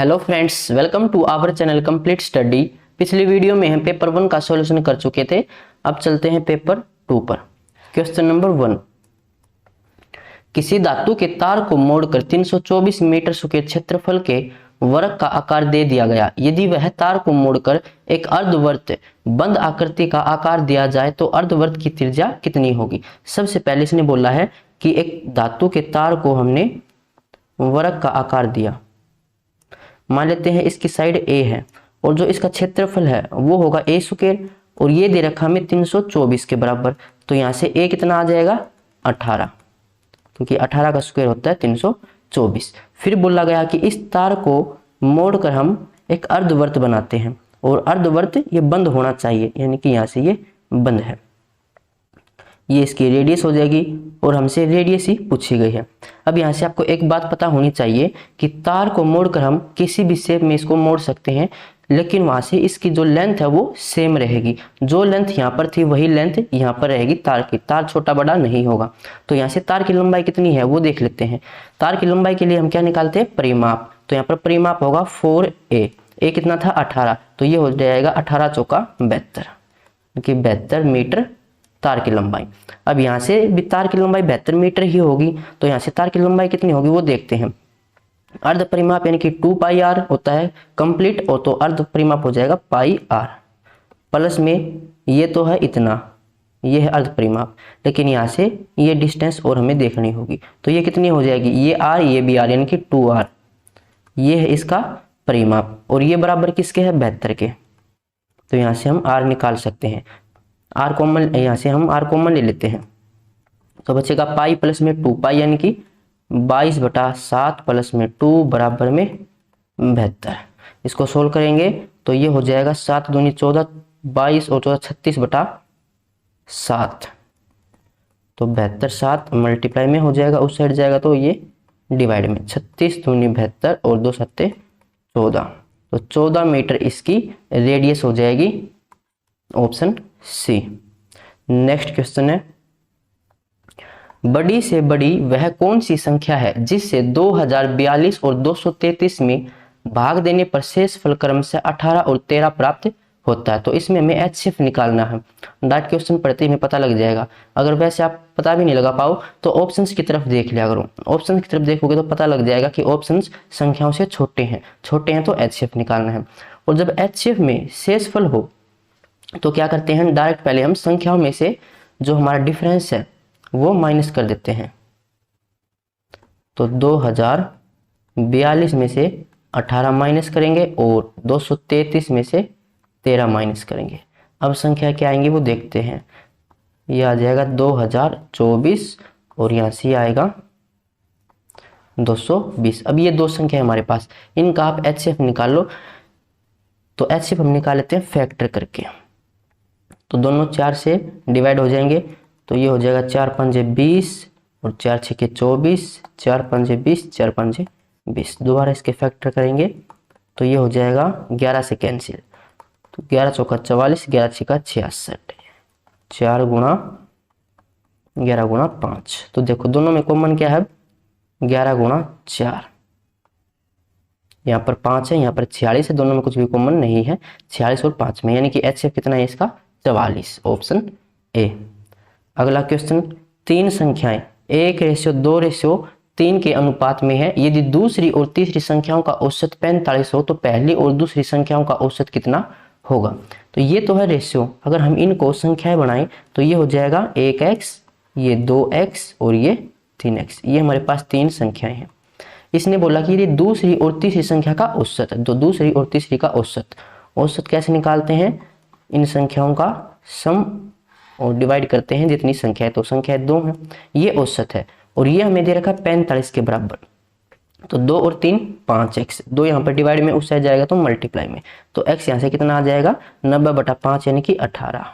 Hello friends, welcome to our channel complete study. पिछली video में हम पेपर 1 का सॉल्यूशन कर चुके थे। अब चलते हैं पेपर 2 पर। क्वेश्चन नंबर 1, किसी धातु के तार को मोड़कर 324 मीटर स्क्वायर क्षेत्रफल के वर्ग का आकार दे दिया गया। यदि वह तार को मोड़कर एक अर्धवृत्त बंद आकृति का आकार दिया जाए तो अर्धवृत्त की त्रिज्या कितनी होगी। सबसे पहले इसने बोला है कि एक धातु के तार को हमने वर्ग का आकार दिया। मान लेते हैं इसकी साइड ए है और जो इसका क्षेत्रफल है वो होगा ए स्क्वायर और ये दे रखा हमें 324 के बराबर। तो यहाँ से ए कितना आ जाएगा 18, क्योंकि 18 का स्क्वायर होता है 324। फिर बोला गया कि इस तार को मोड़कर हम एक अर्धवृत्त बनाते हैं और अर्धवृत्त ये बंद होना चाहिए, यानी कि यहाँ से ये बंद है। ये इसकी रेडियस हो जाएगी और हमसे रेडियस ही पूछी गई है। अब यहाँ से आपको एक बात पता होनी चाहिए कि तार को मोड़कर हम किसी भी शेप में इसको मोड़ सकते हैं, लेकिन वहां से इसकी जो लेंथ है वो सेम रहेगी। जो लेंथ यहाँ पर थी वही लेंथ यहाँ पर रहेगी तार की। तार छोटा बड़ा नहीं होगा। तो यहाँ से तार की लंबाई कितनी है वो देख लेते हैं। तार की लंबाई के लिए हम क्या निकालते हैं, परिमाप। तो यहाँ पर परिमाप होगा 4a। ए कितना था 18, तो ये हो जाएगा 18 चौका 72, क्योंकि 72 मीटर तार की लंबाई। अब यहाँ से भी तार की लंबाई 72 मीटर ही होगी। तो यहाँ से तार की लंबाई कितनी होगी वो देखते हैं। अर्ध परिमाप यानी कि 2 पाई आर होता है कंप्लीट, और तो अर्ध परिमाप हो जाएगा पाई आर प्लस में ये तो है इतना, ये है अर्ध परिमाप, लेकिन यहाँ से ये डिस्टेंस और हमें देखनी होगी। तो ये कितनी हो जाएगी, ये आर ये भी आर, यानी कि 2r। ये है इसका परिमाप और ये बराबर किसके है 72 के। तो यहाँ से हम आर निकाल सकते हैं। आर कॉमन, यहाँ से हम आर कॉमन ले लेते हैं तो बचेगा पाई प्लस में 2 पाई, यानी कि 22/7 प्लस में 2 बराबर में 72। इसको सोल्व करेंगे तो ये हो जाएगा 7 दूनी 14, 22 और 14 36/7। तो 72 7 मल्टीप्लाई में हो जाएगा, उस साइड जाएगा तो ये डिवाइड में 36 दूनी 72 और 2 7 14। तो 14 मीटर इसकी रेडियस हो जाएगी, ऑप्शन सी। नेक्स्ट क्वेश्चन है, बड़ी से बड़ी वह कौन सी संख्या है जिससे 2042 और 233 में भाग देने पर शेष फल क्रम से 18 और 13 प्राप्त होता है। तो इसमें हमें एचसीएफ निकालना है। डायरेक्ट क्वेश्चन पढ़ते ही हमें पता लग जाएगा। अगर वैसे आप पता भी नहीं लगा पाओ तो ऑप्शंस की तरफ देख लिया करो। ऑप्शंस की तरफ देखोगे तो पता लग जाएगा कि ऑप्शंस संख्याओं से छोटे हैं तो एचसीएफ निकालना है। और जब एचसीएफ में शेष फल हो तो क्या करते हैं, डायरेक्ट पहले हम संख्याओं में से जो हमारा डिफरेंस है वो माइनस कर देते हैं। तो 2042 में से 18 माइनस करेंगे और 233 में से 13 माइनस करेंगे। अब संख्या क्या आएंगी वो देखते हैं। ये आ जाएगा 2024 और यहाँ से आएगा 220। अब ये दो संख्या है हमारे पास, इनका आप एचसीएफ निकाल लो। तो एचसीएफ हम निकाल लेते हैं फैक्टर करके। तो दोनों 4 से डिवाइड हो जाएंगे। तो ये हो जाएगा 4 पंजे 20 और 4 छके 24, 4 पंजे 20, 4 पंजे 20। दोबारा इसके फैक्टर करेंगे तो ये हो जाएगा 11 से कैंसिल। तो 11 चौका 44, 11 छका 66, 4 गुणा 11 गुणा 5। तो देखो दोनों में कॉमन क्या है, 11 गुणा 4। यहाँ पर 5 है, यहाँ पर 46 है, दोनों में कुछ भी कॉमन नहीं है। 46 और 5 में, यानी कि एचसीएफ कितना है इसका 44, ऑप्शन ए। अगला क्वेश्चन, 3 संख्याएं 1:2:3 के अनुपात में है। यदि दूसरी और तीसरी संख्याओं का औसत 45 हो तो पहली और दूसरी संख्याओं का औसत कितना होगा। तो ये तो है रेशियो। अगर हम इनको संख्याएं बनाएं तो ये हो जाएगा 1x, ये 2x और ये 3x। ये हमारे पास 3 संख्याएं हैं। इसने बोला कि यदि दूसरी और तीसरी संख्या का औसत है, तो दूसरी और तीसरी का औसत कैसे निकालते हैं, इन संख्याओं का सम और डिवाइड करते हैं जितनी संख्या है। तो संख्या 2 है, ये औसत है और ये हमें दे रखा है 45 के बराबर। तो 2 और 3 5x, 2 यहाँ पर डिवाइड में उस साइड जाएगा तो मल्टीप्लाई में। तो x यहाँ से कितना आ जाएगा 90/5 यानी कि 18।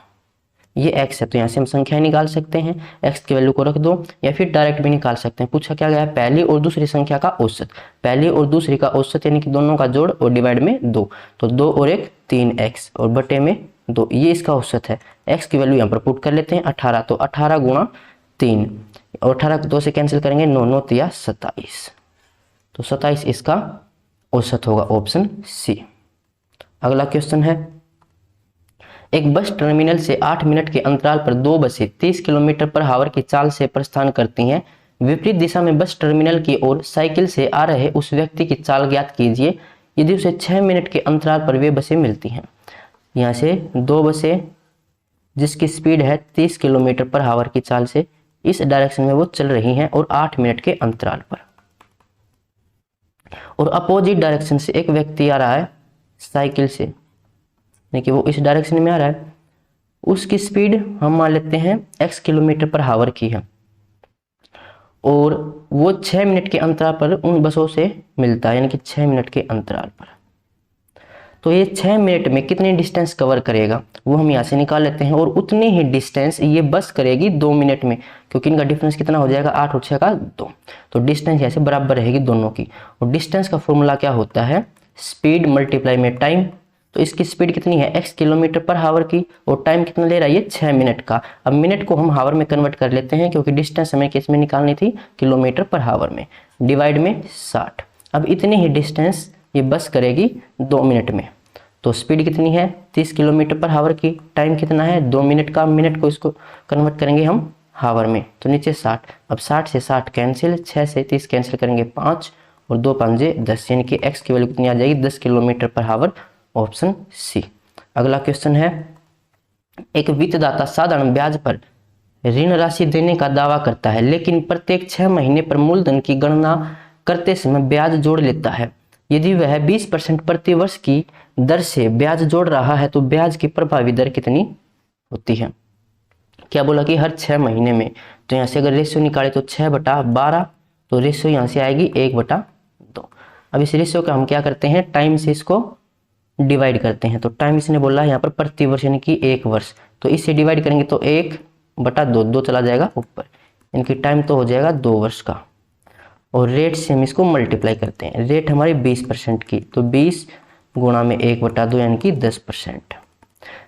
ये x है, तो यहाँ से हम संख्या निकाल सकते हैं। x की वैल्यू को रख दो या फिर डायरेक्ट भी निकाल सकते हैं। पूछा क्या गया है, पहली और दूसरी संख्या का औसत। पहली और दूसरी का औसत यानी कि दोनों का जोड़ और डिवाइड में 2। तो 2 और 1 3x और बटे में 2, ये इसका औसत है। x की वैल्यू यहाँ पर पुट कर लेते हैं 18। तो 18 गुणा 3 और 18 2 से कैंसिल करेंगे, 9 9 27। तो 27 इसका औसत होगा, ऑप्शन सी। अगला क्वेश्चन है, एक बस टर्मिनल से 8 मिनट के अंतराल पर दो बसें 30 किलोमीटर पर आवर की चाल से प्रस्थान करती हैं। विपरीत दिशा में बस टर्मिनल की ओर साइकिल से आ रहे उस व्यक्ति की चाल ज्ञात कीजिए यदि उसे 6 मिनट के अंतराल पर वे बसें मिलती हैं। यहाँ से दो बसें जिसकी स्पीड है 30 किलोमीटर पर आवर की चाल से इस डायरेक्शन में वो चल रही हैं और 8 मिनट के अंतराल पर, और अपोजिट डायरेक्शन से एक व्यक्ति आ रहा है साइकिल से, यानी कि वो इस डायरेक्शन में आ रहा है, उसकी स्पीड हम मान लेते हैं x किलोमीटर पर आवर की है और वो 6 मिनट के अंतराल पर उन बसों से मिलता है, यानी कि 6 मिनट के अंतराल पर। तो ये 6 मिनट में कितनी डिस्टेंस कवर करेगा वो हम यहाँ से निकाल लेते हैं, और उतनी ही डिस्टेंस ये बस करेगी 2 मिनट में, क्योंकि इनका डिफरेंस कितना हो जाएगा, 8 और 6 का 2, तो डिस्टेंस यहाँ से बराबर रहेगी दोनों की। और डिस्टेंस का फॉर्मूला क्या होता है, स्पीड मल्टीप्लाई में टाइम। तो इसकी स्पीड कितनी है x किलोमीटर पर आवर की, और टाइम कितना ले रहा है ये 6 मिनट का। अब मिनट को हम आवर में कन्वर्ट कर लेते हैं क्योंकि डिस्टेंस हमें किस में निकालनी थी, किलोमीटर पर आवर में, डिवाइड में 60। अब इतनी ही डिस्टेंस ये बस करेगी 2 मिनट में। तो स्पीड कितनी है 30 किलोमीटर पर आवर की, टाइम कितना है 2 मिनट का, मिनट को इसको कन्वर्ट करेंगे हम आवर में, तो नीचे 60। अब 60 से 60 कैंसिल, 6 से 30 कैंसिल करेंगे 5 और 2 5 10, यानी कि x की वैल्यू कितनी आ जाएगी 10 kilometre per hour, option C. अगला क्वेश्चन है, एक वित्तदाता साधारण ब्याज पर ऋण राशि देने का दावा करता है लेकिन प्रत्येक 6 महीने पर मूलधन की गणना करते समय ब्याज जोड़ लेता है। यदि वह 20% प्रति वर्ष की दर से ब्याज जोड़ रहा है तो ब्याज की प्रभावी दर कितनी होती है। क्या बोला कि हर 6 महीने में, तो यहाँ से अगर रेशियो निकाले तो 6/12, तो रेशियो यहाँ से आएगी 1/2। अब इस रेशियो का हम क्या करते हैं, टाइम से इसको डिवाइड करते हैं। तो टाइम इसने बोला है यहाँ पर प्रति वर्ष, यानी कि 1 वर्ष, तो इससे डिवाइड करेंगे तो 1/2, 2 चला जाएगा ऊपर, इनकी टाइम तो हो जाएगा 2 वर्ष का। और रेट से हम इसको मल्टीप्लाई करते हैं, रेट हमारी 20% की, तो 20 गुणा में 1/2 यानी कि 10%।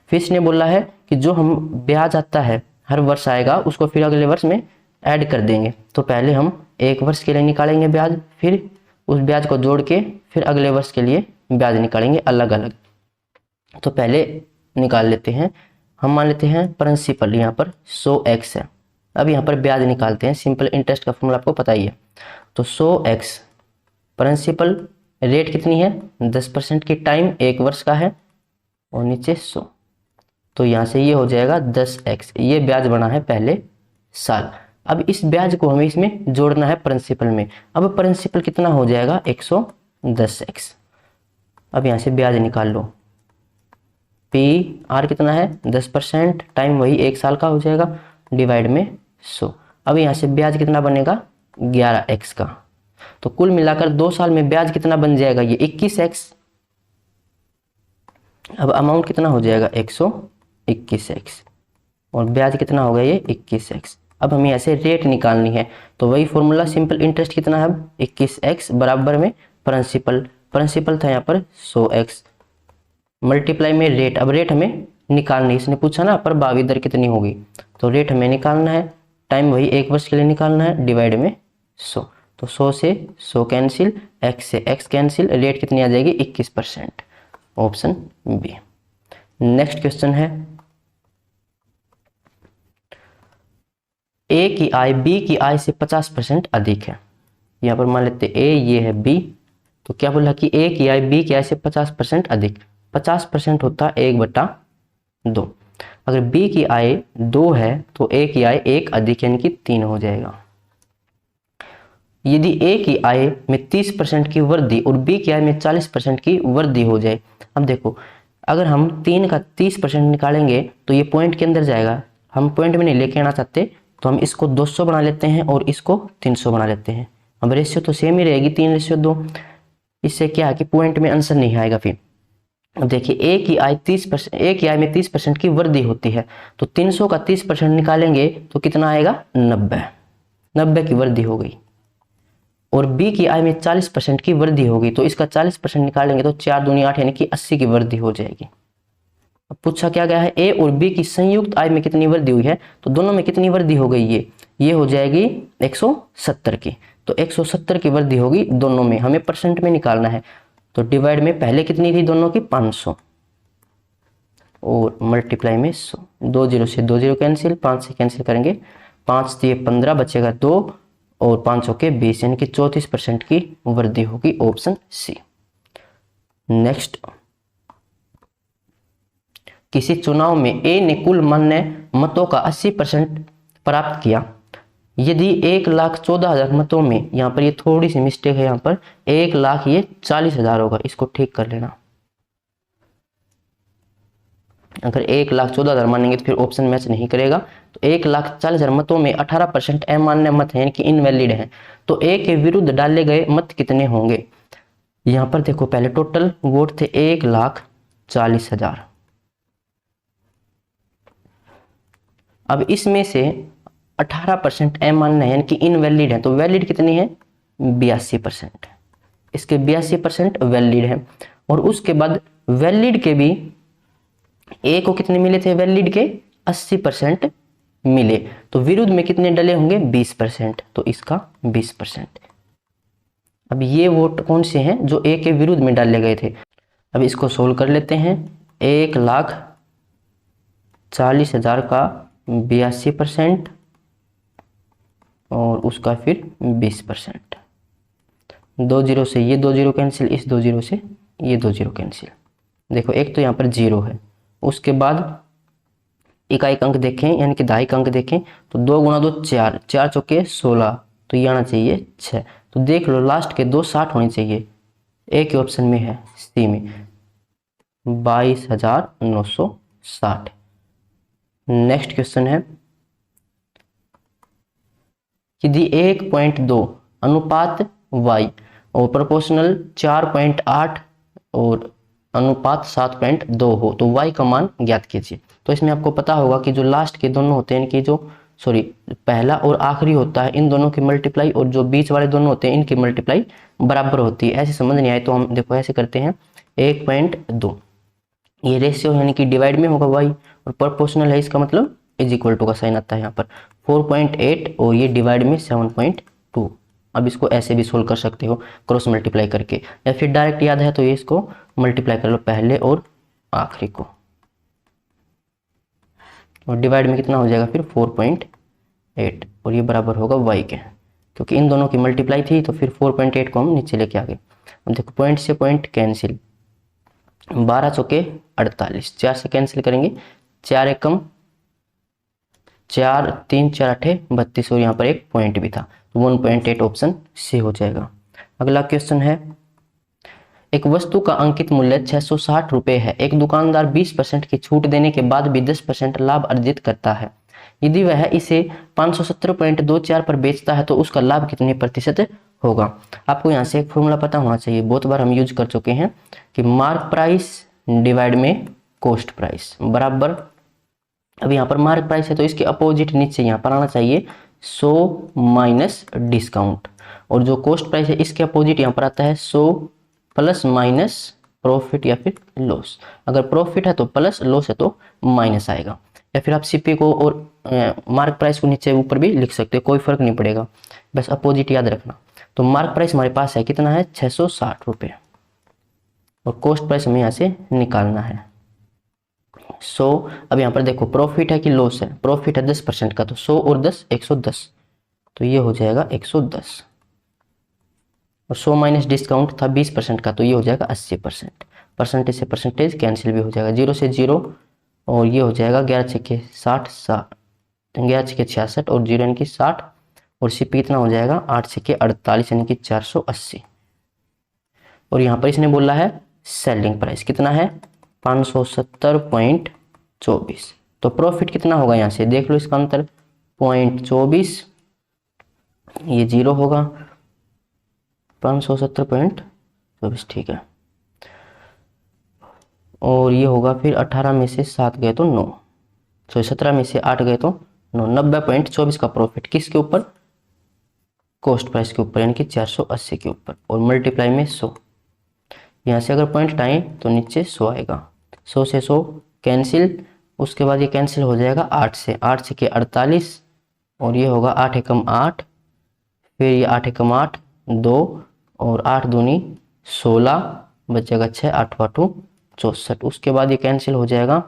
फिर इसने बोला है कि जो हम ब्याज आता है हर वर्ष आएगा उसको फिर अगले वर्ष में ऐड कर देंगे। तो पहले हम 1 वर्ष के लिए निकालेंगे ब्याज, फिर उस ब्याज को जोड़ के फिर अगले वर्ष के लिए ब्याज निकालेंगे अलग अलग। तो पहले निकाल लेते हैं, हम मान लेते हैं प्रिंसिपल यहाँ पर 100x है। अब यहाँ पर ब्याज निकालते हैं, सिंपल इंटरेस्ट का फॉर्मूला आपको पता ही है। तो 100x प्रिंसिपल, रेट कितनी है 10% की, टाइम 1 वर्ष का है और नीचे 100, तो यहाँ से ये हो जाएगा 10x, ये ब्याज बना है पहले साल। अब इस ब्याज को हमें इसमें जोड़ना है प्रिंसिपल में। अब प्रिंसिपल कितना हो जाएगा 110x। अब यहाँ से ब्याज निकाल लो, PR कितना है 10%, टाइम वही 1 साल का हो जाएगा, डिवाइड में 100। अब यहाँ से ब्याज कितना बनेगा 11x का, तो कुल मिलाकर 2 साल में ब्याज कितना बन जाएगा ये 21x। अब अमाउंट कितना हो जाएगा 121x और ब्याज कितना होगा ये 21x। अब हमें ऐसे रेट निकालनी है, तो वही फॉर्मूला, सिंपल इंटरेस्ट कितना है 21x बराबर में प्रिंसिपल था यहाँ पर 100x मल्टीप्लाई में रेट। अब रेट हमें निकालनी, इसने पूछा ना प्रभावी दर कितनी होगी, तो रेट हमें निकालना है, टाइम वही 1 वर्ष के लिए निकालना है, डिवाइड में 100। तो 100 से 100 कैंसिल, x से x कैंसिल, रेट कितनी आ जाएगी 21%, ऑप्शन बी। नेक्स्ट क्वेश्चन है, A की आय B की आय से 50% अधिक है। यहाँ पर मान लेते A, ये है B, तो क्या बोला कि A की आय B की आय से 50% अधिक, 50% होता है 1/2। अगर B की आय 2 है तो A की आय 1 अधिक यानी कि 3 हो जाएगा। यदि A की आय में 30% की वृद्धि और B की आय में 40% की वृद्धि हो जाए। अब देखो, अगर हम 3 का 30% निकालेंगे तो ये पॉइंट के अंदर जाएगा, हम पॉइंट में नहीं लेके आना चाहते, तो हम इसको 200 बना लेते हैं और इसको 300 बना लेते हैं। अब रेशियो तो सेम ही रहेगी 3:2, इससे क्या है कि पॉइंट में आंसर नहीं आएगा। फिर अब देखिए A की आय 30%, A की आय में 30% की वृद्धि होती है, तो 300 का 30% निकालेंगे तो कितना आएगा 90 की वृद्धि हो गई। और B की आय में 40% की वृद्धि होगी, तो इसका 40% निकालेंगे तो 4 दूनी 8 यानी कि 80 की वृद्धि हो जाएगी। अब पूछा क्या गया है A और B की संयुक्त आय में कितनी वृद्धि हुई है, तो दोनों में कितनी वृद्धि हो गई, ये हो जाएगी 170 की, तो 170 की वृद्धि होगी दोनों में, हमें परसेंट में निकालना है। तो डिवाइड में पहले कितनी थी दोनों की 500 और मल्टीप्लाई में 100। 2 जीरो से 2 जीरो कैंसिल, 5 से कैंसिल करेंगे, 5 से 15 बचेगा 2 और 5 के 20 यानी कि 34% की वृद्धि होगी, ऑप्शन सी। नेक्स्ट, किसी चुनाव में ए ने कुल मान्य मतों का 80% प्राप्त किया। यदि 1,14,000 मतों में, यहाँ पर ये थोड़ी सी मिस्टेक है, यहाँ पर 1 लाख ये 40,000 होगा, इसको ठीक कर लेना। अगर 1,14,000 मानेंगे तो फिर ऑप्शन मैच नहीं करेगा। तो 1,40,000 मतों में 18% अमान्य मत है यानी कि इनवैलिड है। तो ए के विरुद्ध डाले गए मत कितने होंगे? यहाँ पर देखो, पहले टोटल वोट थे 1,40,000। अब इसमें से 18% अमान्य है यानी कि इनवैलिड है। तो वैलिड कितनी है? 82%। इसके 82% वैलिड है। और उसके बाद वैलिड के भी ए को कितने मिले थे? वैलिड के 80% मिले। तो विरुद्ध में कितने डले होंगे? 20%। तो इसका 20%। अब ये वोट कौन से हैं? जो ए के विरुद्ध में डाले गए थे। अब इसको सोल्व कर लेते हैं। 1,40,000 का 82% और उसका फिर 20%। 2 जीरो से ये 2 जीरो कैंसिल, इस 2 जीरो से ये 2 जीरो कैंसिल। देखो, एक तो यहाँ पर जीरो है। उसके बाद इकाई अंक देखें यानी कि दहाई अंक देखें तो 2 गुणा 2 4, 4 चौके 16, तो ये आना चाहिए 6। तो देख लो, लास्ट के 2 60 होने चाहिए। ए के ऑप्शन में है, सी में 22,960। नेक्स्ट क्वेश्चन है, यदि 1.2 अनुपात y और प्रोपोर्शनल 4.8 और अनुपात 7.2 हो तो y का मान ज्ञात कीजिए। तो इसमें आपको पता होगा कि जो लास्ट के दोनों होते हैं, इनकी जो पहला और आखिरी होता है, इन दोनों की मल्टीप्लाई और जो बीच वाले दोनों होते हैं इनकी मल्टीप्लाई बराबर होती है। ऐसे समझ नहीं आए तो हम देखो ऐसे करते हैं। 1.2 ये रेशियो यानी कि डिवाइड में होगा y, और प्रोपोर्शनल है, इसका मतलब इज इक्वल टू का साइन आता है यहाँ पर। 4.8 और ये डिवाइड में 7.2। अब इसको ऐसे भी सोल्व कर सकते हो क्रॉस मल्टीप्लाई करके, या फिर डायरेक्ट याद है तो ये इसको मल्टीप्लाई कर लो पहले और आखिरी को, और डिवाइड में कितना हो जाएगा फिर 4.8 और ये बराबर होगा y के, क्योंकि इन दोनों की मल्टीप्लाई थी तो फिर 4.8 को हम नीचे लेके आ गए। अब देखो, पॉइंट से पॉइंट कैंसिल, 12 चौके 48, 4 से कैंसिल करेंगे, 4 एकम 4, 3 4 8 32 और यहाँ पर एक पॉइंट भी था, तो 1.8 ऑप्शन सी हो जाएगा। अगला क्वेश्चन है, एक वस्तु का अंकित मूल्य 660 रुपए है। एक दुकानदार 20% की छूट देने के बाद भी 10% लाभ अर्जित करता है। यदि वह इसे 570.24 पर बेचता है तो उसका लाभ कितने प्रतिशत होगा? आपको यहाँ से एक फॉर्मूला पता होना चाहिए, बहुत बार हम यूज कर चुके हैं, कि मार्क प्राइस डिवाइड में कॉस्ट प्राइस बराबर, अब यहाँ पर मार्क प्राइस है तो इसके अपोजिट नीचे यहाँ पर आना चाहिए 100 माइनस डिस्काउंट, और जो कॉस्ट प्राइस है इसके अपोजिट यहाँ पर आता है 100 प्लस माइनस प्रॉफिट या फिर लॉस। अगर प्रॉफिट है तो प्लस, लॉस है तो माइनस आएगा। या फिर आप सीपी को और मार्क प्राइस को नीचे ऊपर भी लिख सकते हो, कोई फर्क नहीं पड़ेगा, बस अपोजिट याद रखना। तो मार्क प्राइस हमारे पास है, कितना है? 660 रुपये, और कॉस्ट प्राइस हमें यहाँ से निकालना है 100। अब यहाँ पर देखो, प्रॉफिट है कि लॉस है? प्रॉफिट है 10% का, तो 100 और 10 110, तो ये हो जाएगा 110, और 100 माइनस डिस्काउंट था 20% का, तो ये हो जाएगा 80%। परसेंटेज से परसेंटेज कैंसिल भी हो जाएगा, 0 से 0, और ये हो जाएगा 11 छक्के 60, 11 छक्के 66 और 0 यानी कि 60, और सीपी कितना हो जाएगा? 8 छक्के 48 यानी कि 480। और यहाँ पर इसने बोला है सेलिंग प्राइस कितना है? 570.24। तो प्रॉफिट कितना होगा? यहाँ से देख लो इसका अंतर, 0.24, ये 0 होगा, 570.24, ठीक है, और ये होगा फिर 18 में से 7 गए तो 9, 17 में से 8 गए तो 9, 90.24 का प्रॉफिट किसके ऊपर? कॉस्ट प्राइस के ऊपर, यानी कि 480 के ऊपर, और मल्टीप्लाई में 100। यहाँ से अगर पॉइंट हटाएं तो नीचे 100 आएगा, 100 से 100 कैंसिल, उसके बाद ये कैंसिल हो जाएगा 8 से, 8 से के 48, और ये होगा 8 एकम 8, फिर ये 8 एकम 8 2, और 8 दूनी 16, बचेगा 6, 8 8 64। उसके बाद ये कैंसिल हो जाएगा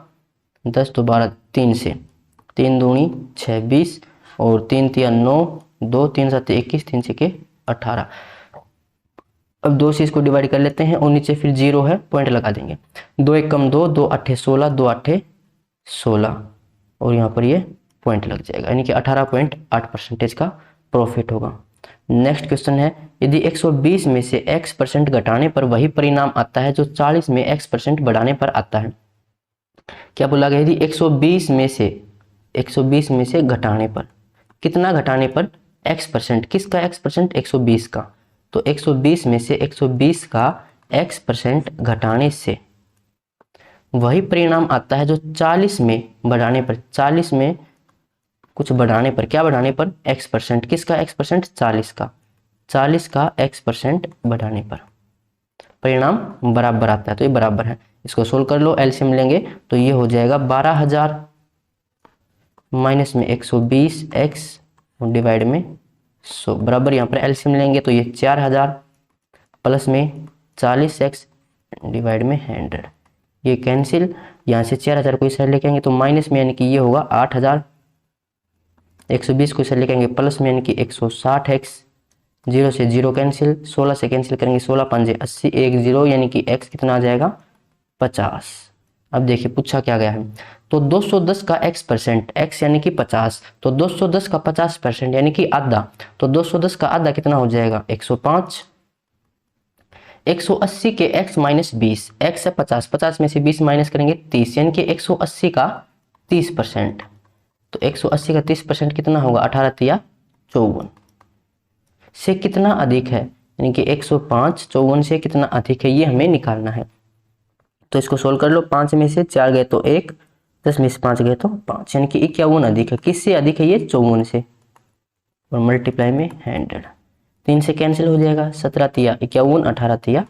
10 तो 12, 3 से 3 दूनी 6 20 और 3 तिया 9, 2 3 7 21, 3 6 18। अब 2 से इसको डिवाइड कर लेते हैं और नीचे फिर 0 है, पॉइंट लगा देंगे। 2 1 कम 2, 2 8 16, 2 8 16 और यहाँ पर ये पॉइंट लग जाएगा, यानी कि 18.8% का प्रॉफिट होगा। नेक्स्ट क्वेश्चन है, यदि 120 में से x% घटाने पर वही परिणाम आता है जो 40 में x% बढ़ाने पर आता है। क्या बोला गया, यदि 120 में से घटाने पर, कितना घटाने पर, x%, किसका x%, 120 का। तो 120 में से 120 का x% घटाने से वही परिणाम आता है जो 40 में बढ़ाने पर, 40 में कुछ बढ़ाने पर, क्या बढ़ाने पर, x%, किसका x%, 40 का, 40 का x% बढ़ाने पर परिणाम बराबर आता है। तो ये बराबर है, इसको सोल्व कर लो, एलसीएम लेंगे तो ये हो जाएगा 12,000 माइनस में 120 x डिवाइड में 100 बराबर, यहाँ पर एलसीएम लेंगे तो ये 4000 प्लस में 40x डिवाइड में 100, ये कैंसिल, यहाँ से 4000 को इस साइड लेके आएंगे तो माइनस में, यानी कि ये होगा 8000, 120 को इस साइड लेके आएंगे प्लस में, यानी कि 160x, 0 से 0 कैंसिल, 16 से कैंसिल करेंगे, 16 5 80, 1 0, यानी कि x कितना आ जाएगा, 50। अब देखिए पूछा क्या गया है, तो 210 का x%, x यानी कि 50, तो 210 का 50% यानी कि आधा, तो 210 का आधा कितना हो जाएगा, 105। 180 के x माइनस 20, x है 50, 50 में से 20 माइनस करेंगे 30, यानी कि 180 का 30%, तो 180 का 30% कितना होगा, 18 तिया 54 से कितना अधिक है, यानी कि 105 54 से कितना अधिक है, ये हमें निकालना है। तो इसको सोल्व कर लो, 5 में से 4 गए तो 1, 10 में से 5 गए तो 5, यानी कि 51 अधिक है, किससे अधिक है, ये 54 से, और मल्टीप्लाई में 100, 3 से कैंसिल हो जाएगा, 17 तिया 51, 18 तिया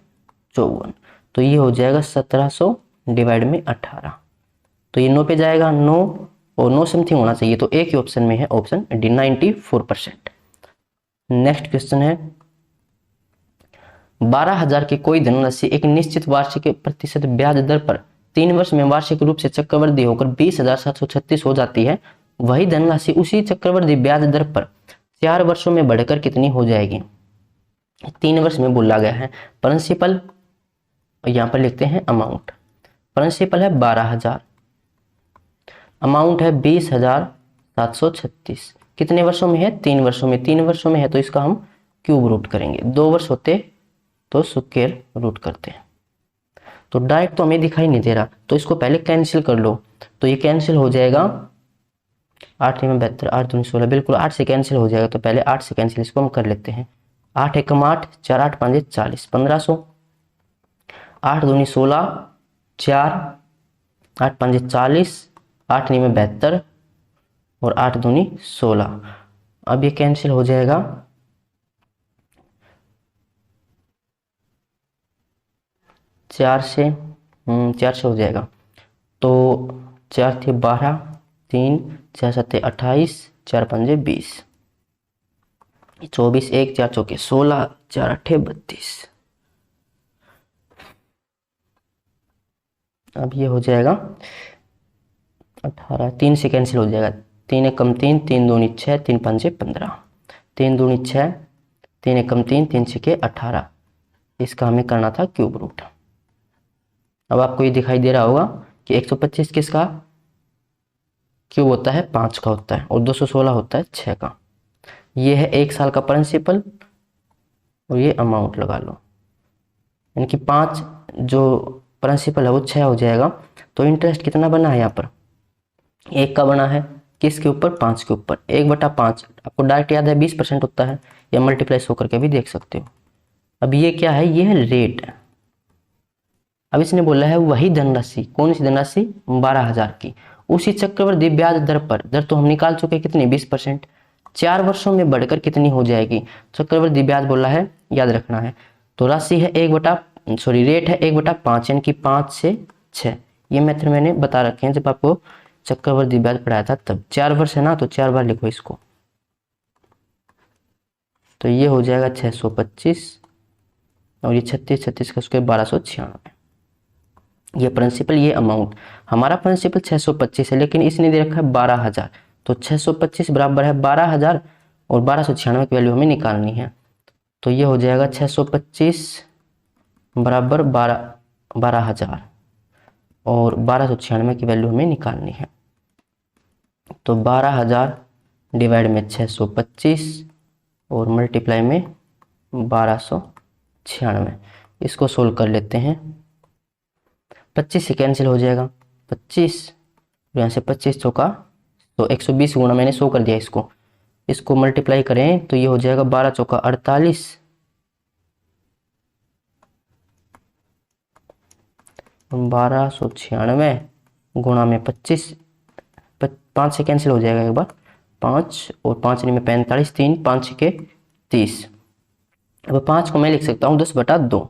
54, तो ये हो जाएगा 1700 डिवाइड में 18, तो ये 9 पे जाएगा, 9 और 9 समथिंग होना चाहिए, तो एक ही ऑप्शन में है, ऑप्शन डी 94%। नेक्स्ट क्वेश्चन है, 12,000 की कोई धनराशि एक निश्चित वार्षिक प्रतिशत ब्याज दर पर 3 वर्ष में वार्षिक रूप से चक्रवृद्धि होकर 20,736 हो जाती है, वही धनराशि उसी चक्रवृद्धि ब्याज दर पर 4 वर्षों में बढ़कर कितनी हो जाएगी। 3 वर्ष में बोला गया है, प्रिंसिपल यहां पर लिखते हैं अमाउंट, प्रिंसिपल है 12,000, अमाउंट है 20,736, कितने वर्षों में है, 3 वर्षों में, 3 वर्षों में है तो इसका हम क्यूब रूट करेंगे, 2 वर्ष होते तो स्क्वायर रूट करते हैं, तो डायरेक्ट तो हमें दिखाई नहीं दे रहा, तो इसको पहले कैंसिल कर लो, तो ये कैंसिल हो जाएगा, 8 में 72, 8 दूनी 16, बिल्कुल 8 से कैंसिल हो जाएगा, तो पहले 8 से कैंसिल, इसको हम कर लेते हैं, 8 एकम 8, 4 8 5 40, 1500, 8 दूनी 16, 4 8 5 40, 8 में 72 और 8 दूनी 16, अब ये कैंसिल हो जाएगा, 4 से हो जाएगा, तो 4 थे 12, 3 4 7 28, 4 5 20, 24, 1 4 चौके 16, 4 8 32, अब ये हो जाएगा 18, 3 से कैंसिल हो जाएगा, 3 एकम 3, 3 दूनी 6, 3 5 15, 3 दूनी 6, 3 एकम 3, 3 6 18, इसका हमें करना था क्यूब रूट। अब आपको ये दिखाई दे रहा होगा कि 125 किसका क्यूब होता है, 5 का होता है, और 216 होता है 6 का। ये है 1 साल का प्रिंसिपल और ये अमाउंट लगा लो, यानी कि 5 जो प्रिंसिपल है वो 6 हो जाएगा, तो इंटरेस्ट कितना बना है, यहाँ पर 1 का बना है, किसके ऊपर, 5 के ऊपर, 1/5, आपको डायरेक्ट याद है 20% होता है, या मल्टीप्लाई शो करके भी देख सकते हो। अब ये क्या है, ये है रेट, अब इसने बोला है वही धनराशि, कौन सी धनराशि, 12,000 की उसी चक्रवृद्धि ब्याज दर पर, दर तो हम निकाल चुके कितनी, 20%, 4 वर्षों में बढ़कर कितनी हो जाएगी, चक्रवृद्धि ब्याज बोला है, याद रखना है, तो राशि है रेट है 1/5, यानी कि 5 से 6, ये मेथड मैंने बता रखे हैं जब आपको चक्रवृद्धि ब्याज पढ़ाया था तब, 4 वर्ष है ना, तो 4 बार लिखो इसको, तो ये हो जाएगा 625 और ये 36 36 का स्क्वायर 1296। ये प्रिंसिपल, ये अमाउंट। हमारा प्रिंसिपल 625 है, लेकिन इसने दे रखा है 12,000, तो 625 बराबर है 12,000 और 1296 की वैल्यू हमें निकालनी है। तो ये हो जाएगा 625 बराबर 12,000 और 1296 की वैल्यू हमें निकालनी है। तो 12,000 डिवाइड में 625 और मल्टीप्लाई में 1296। इसको सोल्व कर लेते हैं। 25 से कैंसिल हो जाएगा, 25 यहाँ से 25 चौका तो 120 गुना मैंने 100 कर दिया। इसको मल्टीप्लाई करें तो ये हो जाएगा 12 चौका 48, 1296 गुणा में 25, 5 से कैंसिल हो जाएगा एक बार, 5 और 5 में 45, 3 5 के 30। अब 5 को मैं लिख सकता हूँ 10/2,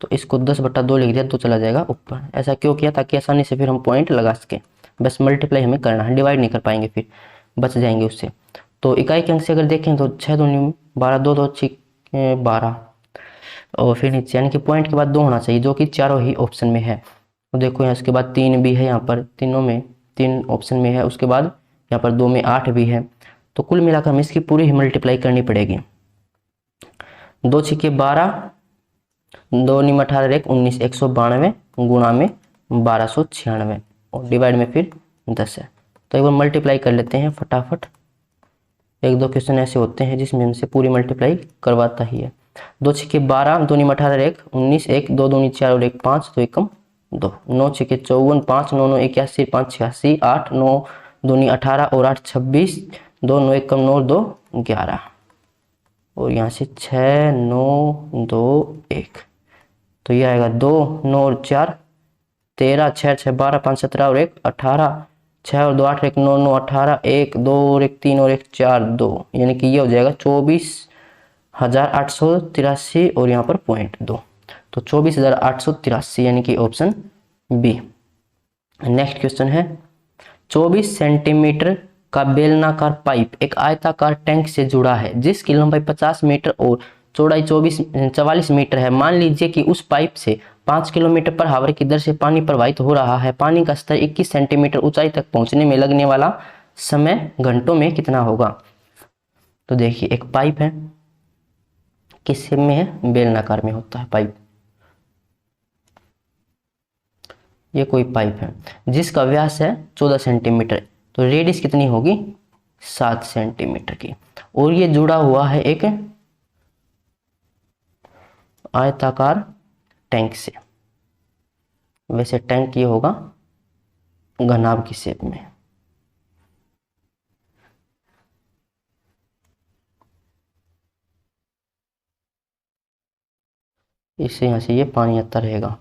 तो इसको 10/2 लिख दिया तो चला जाएगा ऊपर। ऐसा क्यों किया? ताकि आसानी से फिर हम पॉइंट लगा सकें। बस मल्टीप्लाई हमें करना है, डिवाइड नहीं कर पाएंगे, फिर बच जाएंगे उससे। तो इकाई के अंक से अगर देखें तो 6 दूनी 12, 2 2 6 12 और फिर नीचे यानी कि पॉइंट के बाद 2 होना चाहिए, जो कि चारों ही ऑप्शन में है। तो देखो यहाँ उसके बाद 3 भी है, यहाँ पर तीनों में 3 ऑप्शन में है। उसके बाद यहाँ पर 2 में 8 भी है। तो कुल मिलाकर हमें इसकी पूरी ही मल्टीप्लाई करनी पड़ेगी। 2 6 12, 2 9 18 1 19, 192 गुणा में 1296 और डिवाइड में फिर 10 है। तो एक बार मल्टीप्लाई कर लेते हैं फटाफट। 1-2 क्वेश्चन ऐसे होते हैं जिसमें हमसे पूरी मल्टीप्लाई करवाता ही है। 2 6 12, 2 9 18 1 19, 1 2 2 4 और 1 5, 2 1 2, 9 6 54, 5 9 9 81, 5 86, 8 9 2 9 18 और 8 26, 2 9 1 9 2 11 और यहाँ से 6 9 2 1। तो ये आएगा 2 9 और 4 13, 6 6 12, 5 17 और 1 18, 6 और 2 8 1 9 9 18, 1 2 और 1 3 और 1 4 2, यानी कि ये हो जाएगा 24,883 और यहाँ पर पॉइंट 2, तो 24,883 यानी कि ऑप्शन बी। नेक्स्ट क्वेश्चन है 24 सेंटीमीटर का बेलनाकार पाइप एक आयताकार टैंक से जुड़ा है जिसकी लंबाई 50 मीटर और चौड़ाई 44 मीटर है। मान लीजिए कि उस पाइप से 5 किलोमीटर पर आवर की दर से पानी प्रवाहित हो रहा है। पानी का स्तर 21 सेंटीमीटर ऊंचाई तक पहुंचने में लगने वाला समय घंटों में कितना होगा? तो देखिए एक पाइप है, किस शेप में है? बेलनाकार में होता है पाइप। ये कोई पाइप है जिसका व्यास है 14 सेंटीमीटर, तो रेडियस कितनी होगी? 7 सेंटीमीटर की, और ये जुड़ा हुआ है एक आयताकार टैंक से। वैसे टैंक ये होगा घनाभ की शेप में। इससे यहां से ये पानी आता रहेगा,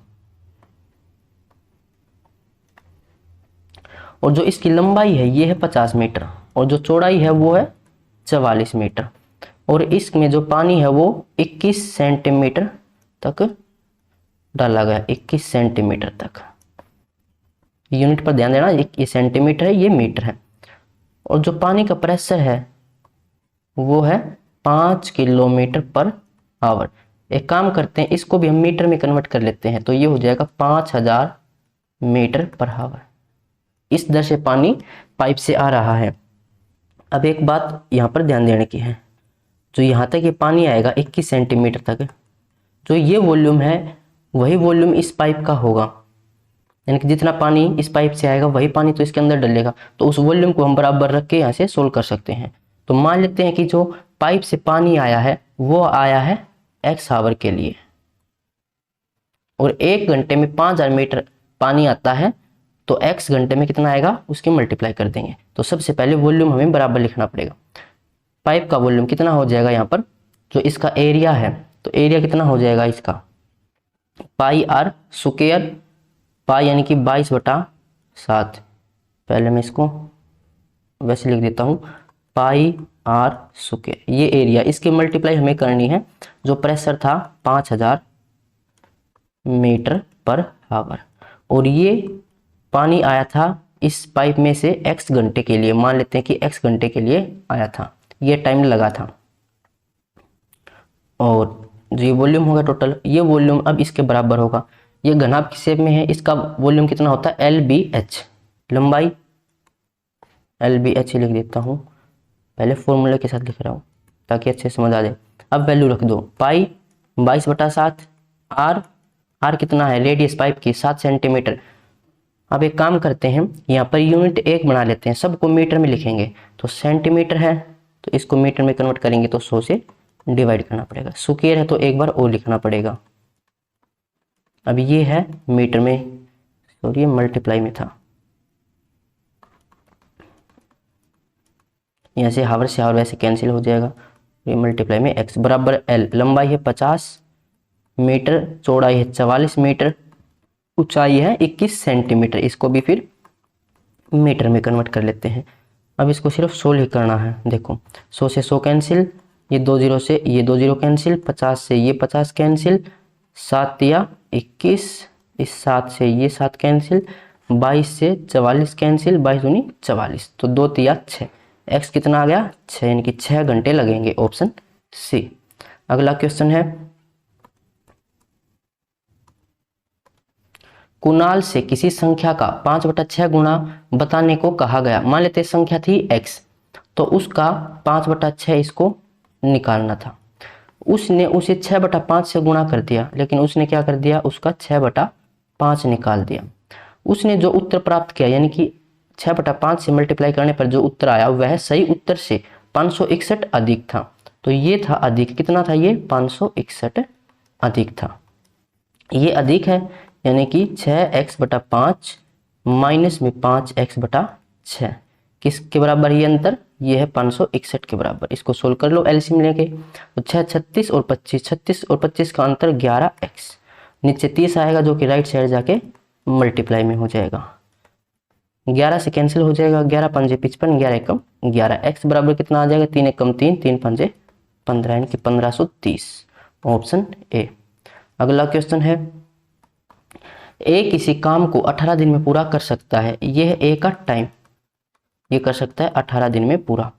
और जो इसकी लंबाई है ये है 50 मीटर और जो चौड़ाई है वो है 44 मीटर, और इसमें जो पानी है वो 21 सेंटीमीटर तक डाला गया, 21 सेंटीमीटर तक। यूनिट पर ध्यान देना, ये सेंटीमीटर है, ये मीटर है। और जो पानी का प्रेशर है वो है 5 किलोमीटर पर आवर। एक काम करते हैं, इसको भी हम मीटर में कन्वर्ट कर लेते हैं, तो ये हो जाएगा 5000 मीटर पर आवर। इस दर से पानी पाइप से आ रहा है। अब एक बात यहाँ पर ध्यान देने की है, जो यहाँ तक ये पानी आएगा 21 सेंटीमीटर तक, जो ये वॉल्यूम है वही वॉल्यूम इस पाइप का होगा, यानी कि जितना पानी इस पाइप से आएगा वही पानी तो इसके अंदर डलेगा। तो उस वॉल्यूम को हम बराबर रख के यहाँ से सोल्व कर सकते हैं। तो मान लेते हैं कि जो पाइप से पानी आया है वो आया है x आवर के लिए, और 1 घंटे में 5000 मीटर पानी आता है, तो x घंटे में कितना आएगा उसकी मल्टीप्लाई कर देंगे। तो सबसे पहले वॉल्यूम हमें बराबर लिखना पड़ेगा। पाइप का वॉल्यूम कितना हो जाएगा, यहाँ पर जो इसका एरिया है, तो एरिया कितना हो जाएगा इसका, पाई आर स्क्वायर, पाई यानी कि 22/7। पहले मैं इसको वैसे लिख देता हूँ, पाई आर स्क्वायर, ये एरिया। इसकी मल्टीप्लाई हमें करनी है, जो प्रेशर था 5000 मीटर पर आवर, और ये पानी आया था इस पाइप में से x घंटे के लिए। मान लेते हैं कि x घंटे के लिए आया था, ये टाइम लगा था, और जो ये वॉल्यूम होगा टोटल, ये वॉल्यूम अब इसके बराबर होगा। ये घनाभ की शेप में है, इसका वॉल्यूम कितना होता है LBH, लंबाई LBH लिख देता हूँ, पहले फॉर्मूले के साथ लिख रहा हूँ ताकि अच्छे समझ आ जाए। अब वैल्यू रख दो, पाई 22/7, आर कितना है, रेडियस पाइप की 7 सेंटीमीटर। अब एक काम करते हैं, यहाँ पर यूनिट 1 बना लेते हैं, सबको मीटर में लिखेंगे। तो सेंटीमीटर है तो इसको मीटर में कन्वर्ट करेंगे तो 100 से डिवाइड करना पड़ेगा। स्क्वायर है तो एक बार और लिखना पड़ेगा। अब ये है मीटर में, सॉरी मल्टीप्लाई में था, यहाँ से हावर से हावर वैसे कैंसिल हो जाएगा। ये मल्टीप्लाई में x बराबर L, लंबाई है 50 मीटर, चौड़ाई है 44 मीटर, ऊंचाई है 21 सेंटीमीटर। इसको भी फिर मीटर में कन्वर्ट कर लेते हैं। अब इसको सिर्फ 100 ही करना है। देखो 100 से 100 कैंसिल, ये 2 0 से ये 2 0 कैंसिल, 50 से ये 50 कैंसिल, 7 या 21, इस 7 से ये 7 कैंसिल, 22 से 44 कैंसिल, 22 दूनी 44, तो 2 तिया 6, x कितना आ गया 6, यानी कि 6 घंटे लगेंगे, ऑप्शन सी। अगला क्वेश्चन है, कुणाल से किसी संख्या का 5/6 गुणा बताने को कहा गया। मान लेते संख्या थी x, तो उसका 5/6 इसको निकालना था। उसने उसे 6/5 से गुणा कर दिया, लेकिन उसने क्या कर दिया, उसका 6/5 निकाल दिया। उसने जो उत्तर प्राप्त किया, यानी कि 6/5 से मल्टीप्लाई करने पर जो उत्तर आया वह सही उत्तर से 561 अधिक था। तो ये था अधिक, कितना था ये 561 अधिक था। ये अधिक है, यानी कि 6x/5 माइनस में 5x/6 किसके बराबर ये अंतर, ये है 561 के बराबर। इसको सोल्व कर लो एलसीएम लेके, तो 6 36 और 25, 36 और 25 का अंतर 11x, नीचे 30 आएगा जो कि राइट साइड जाके मल्टीप्लाई में हो जाएगा, 11 से कैंसिल हो जाएगा, 11 पंजे 55, 11 एकम 11, x बराबर कितना आ जाएगा 3 एकम 3, 3 पंजे 15, यानी कि 1530, ऑप्शन ए। अगला क्वेश्चन है, ए किसी काम को 18 दिन में पूरा कर सकता है, यह ए का टाइम, ये कर सकता है 18 दिन में पूरा।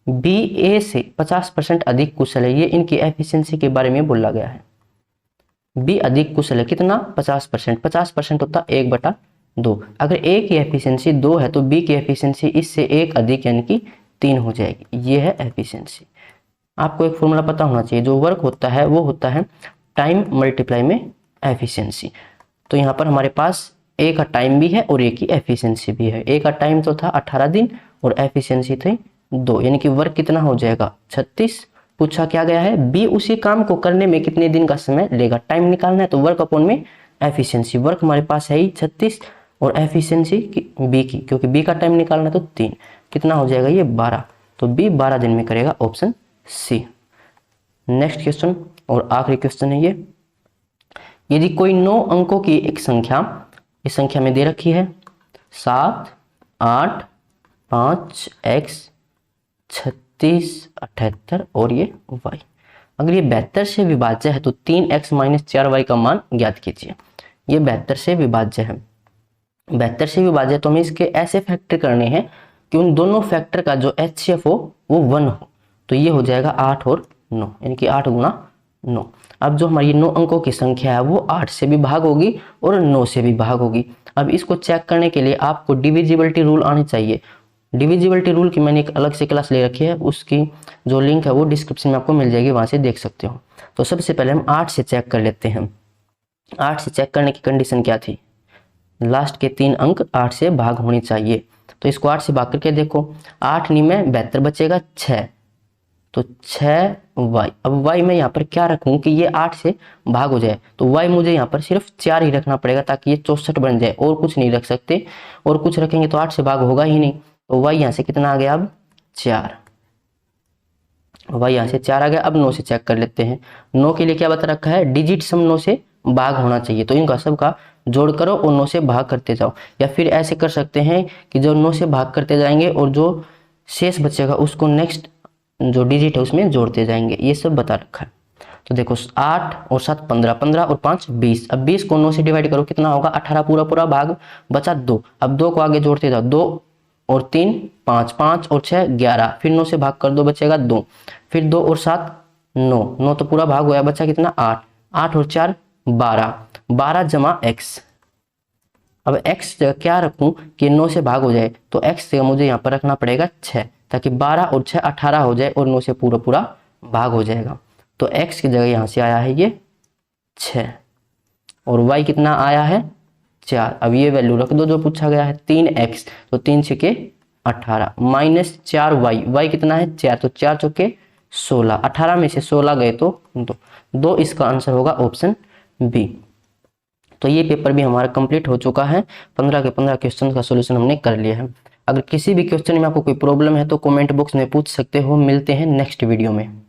बी ए से 50% अधिक कुशल है, ये इनकी एफिशिएंसी के बारे में बोला गया है। बी अधिक कुशल है, कितना 50%, 50% होता 1/2। अगर ए की एफिशिएंसी 2 है तो बी की एफिशिएंसी इससे 1 अधिक यानी कि 3 हो जाएगी। ये है एफिशिएंसी। आपको एक फॉर्मूला पता होना चाहिए, जो वर्क होता है वो होता है टाइम मल्टीप्लाई में एफिशिएंसी। तो यहाँ पर हमारे पास ए का टाइम भी है और ए की एफिशिएंसी भी है। ए का टाइम तो था 18 दिन और एफिशिएंसी थी 2, यानी कि वर्क कितना हो जाएगा 36। पूछा क्या गया है, बी उसी काम को करने में कितने दिन का समय लेगा, टाइम निकालना है, तो वर्क अपॉन में एफिशिएंसी। वर्क हमारे पास है ही 36 और एफिशिएंसी बी की, क्योंकि बी का टाइम निकालना है तो 3, कितना हो जाएगा ये 12, तो बी 12 दिन में करेगा, ऑप्शन सी। नेक्स्ट क्वेश्चन और आखिरी क्वेश्चन है ये, यदि कोई 9 अंकों की एक संख्या इस संख्या में दे रखी है 7 8 5 x 36 78 और ये y, अगर ये 72 से विभाज्य है तो 3x - 4y का मान ज्ञात कीजिए। ये 72 से विभाज्य है, 72 से विभाज्य तो हमें इसके ऐसे फैक्टर करने हैं कि उन दोनों फैक्टर का जो HCF हो वो 1 हो, तो ये हो जाएगा 8 और 9, यानी कि 8 × 9। अब जो हमारी 9 अंकों की संख्या है वो 8 से भी भाग होगी और 9 से भी भाग होगी। अब इसको चेक करने के लिए आपको डिविजिबिलिटी रूल आनी चाहिए। डिविजिबिलिटी रूल की मैंने एक अलग से क्लास ले रखी है, उसकी जो लिंक है वो डिस्क्रिप्शन में आपको मिल जाएगी, वहां से देख सकते हो। तो सबसे पहले हम 8 से चेक कर लेते हैं। 8 से चेक करने की कंडीशन क्या थी, लास्ट के 3 अंक 8 से भाग होनी चाहिए। तो इसको 8 से भाग करके देखो, 8 नी में 72 बचेगा 6, तो 6y। अब y मैं यहाँ पर क्या रखूं कि ये 8 से भाग हो जाए, तो y मुझे यहाँ पर सिर्फ 4 ही रखना पड़ेगा ताकि ये 64 बन जाए, और कुछ नहीं रख सकते, और कुछ रखेंगे तो 8 से भाग होगा ही नहीं। तो y यहाँ से कितना आ गया, अब 4, y यहाँ से 4 आ गया। अब 9 से चेक कर लेते हैं। 9 के लिए क्या बता रखा है, डिजिट सम 9 से भाग होना चाहिए, तो इनका सबका जोड़ करो और 9 से भाग करते जाओ। या फिर ऐसे कर सकते हैं कि जो 9 से भाग करते जाएंगे और जो शेष बचेगा उसको नेक्स्ट जो डिजिट है उसमें जोड़ते जाएंगे, ये सब बता रखा है। तो देखो 8 और 7 15, 15 और 5 20। अब 20 को 9 से डिवाइड करो, कितना होगा 18, पूरा पूरा भाग, बचा 2। अब 2 को आगे जोड़ते जाओ, 2 और 3 5, 5 और 6 11, फिर 9 से भाग कर दो, बचेगा 2, फिर 2 और 7 9, 9 तो पूरा भाग हुआ, बचा कितना 8, 8 और 4 12, 12 जमा x। अब x जगह क्या रखूं कि 9 से भाग हो जाए, तो x जगह मुझे यहाँ पर रखना पड़ेगा 6, ताकि 12 और 6 18 हो जाए और 9 से पूरा पूरा भाग हो जाएगा। तो x की जगह यहाँ से आया है ये 6 और y कितना आया है 4। अब ये वैल्यू रख दो जो पूछा गया है 3x, तो 3 छके 18 माइनस 4y, y कितना है 4, तो 4 चौके 16, 18 में से 16 गए तो 2, इसका आंसर होगा ऑप्शन बी। तो ये पेपर भी हमारा कंप्लीट हो चुका है, 15 के 15 क्वेश्चन का सॉल्यूशन हमने कर लिया है। अगर किसी भी क्वेश्चन में आपको कोई प्रॉब्लम है तो कमेंट बॉक्स में पूछ सकते हो। मिलते हैं नेक्स्ट वीडियो में।